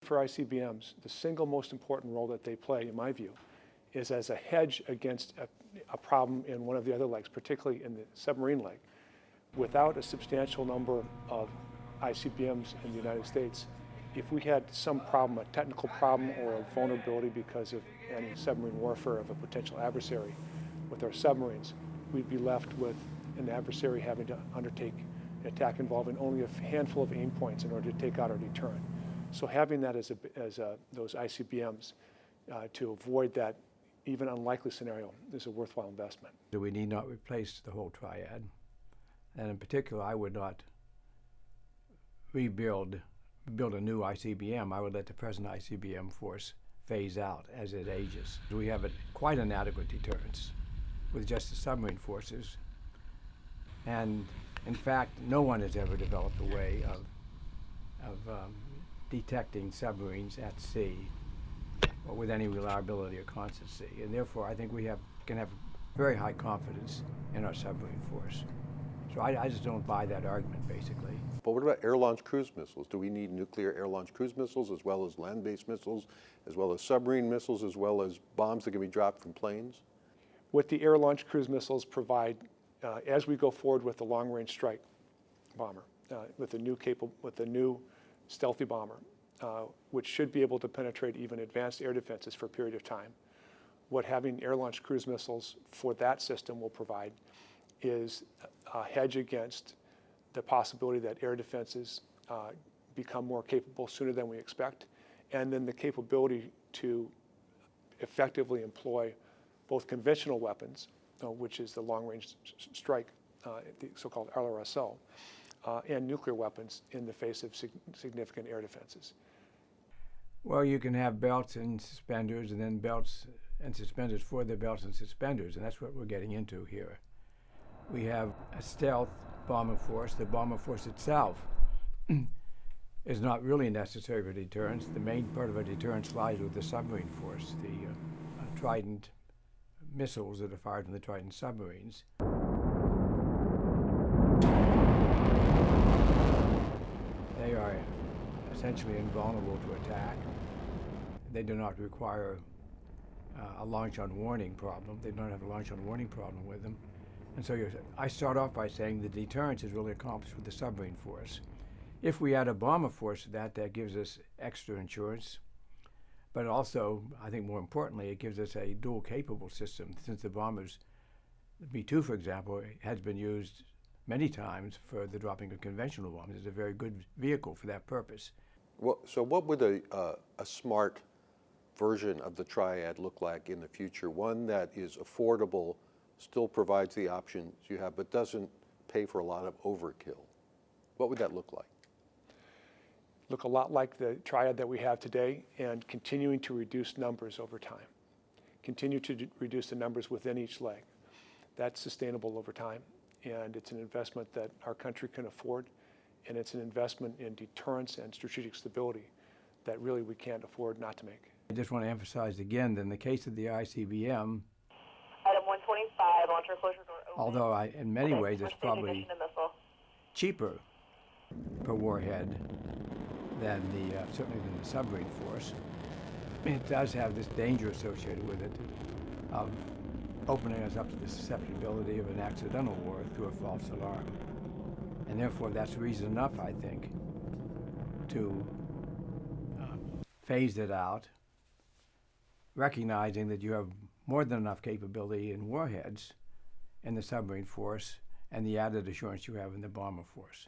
For ICBMs, the single most important role that they play, in my view, is as a hedge against a problem in one of the other legs, particularly in the submarine leg. Without a substantial number of ICBMs in the United States, if we had some problem, a technical problem or a vulnerability because of any submarine warfare of a potential adversary with our submarines, we'd be left with an adversary having to undertake an attack involving only a handful of aim points in order to take out our deterrent. So having that as those ICBMs to avoid that even unlikely scenario is a worthwhile investment. We need not replace the whole triad. And in particular, I would not build a new ICBM. I would let the present ICBM force phase out as it ages. We have quite an adequate deterrence with just the submarine forces. And in fact, no one has ever developed a way of detecting submarines at sea or with any reliability or constancy. And therefore, I think we can have very high confidence in our submarine force. So I just don't buy that argument, basically. But what about air-launched cruise missiles? Do we need nuclear air-launched cruise missiles as well as land-based missiles, as well as submarine missiles, as well as bombs that can be dropped from planes? What the air-launched cruise missiles provide, as we go forward with the long-range strike bomber, with the new stealthy bomber, which should be able to penetrate even advanced air defenses for a period of time. What having air-launched cruise missiles for that system will provide is a hedge against the possibility that air defenses become more capable sooner than we expect, and then the capability to effectively employ both conventional weapons, which is the long-range strike, the so-called LRSO, and nuclear weapons in the face of significant air defenses. Well, you can have belts and suspenders, and then belts and suspenders for the belts and suspenders, and that's what we're getting into here. We have a stealth bomber force. The bomber force itself is not really necessary for deterrence. The main part of our deterrence lies with the submarine force, the Trident missiles that are fired from the Trident submarines. They are essentially invulnerable to attack. They do not require a launch on warning problem. They don't have a launch on warning problem with them. And so I start off by saying the deterrence is really accomplished with the submarine force. If we add a bomber force to that gives us extra insurance. But also, I think more importantly, it gives us a dual capable system, since the bombers, the B-2, for example, has been used many times for the dropping of conventional bombs. It's a very good vehicle for that purpose. Well, so what would a smart version of the Triad look like in the future? One that is affordable, still provides the options you have, but doesn't pay for a lot of overkill. What would that look like? Look a lot like the Triad that we have today, and continuing to reduce numbers over time. Continue to reduce the numbers within each leg. That's sustainable over time, and it's an investment that our country can afford, and it's an investment in deterrence and strategic stability that really we can't afford not to make. I just want to emphasize again that in the case of the ICBM, Item 125, launcher closure door open. although in many ways it's probably cheaper per warhead than certainly than the submarine force, it does have this danger associated with it of opening us up to the susceptibility of an accidental war through a false alarm. And therefore that's reason enough, I think, to phase it out, recognizing that you have more than enough capability in warheads in the submarine force and the added assurance you have in the bomber force.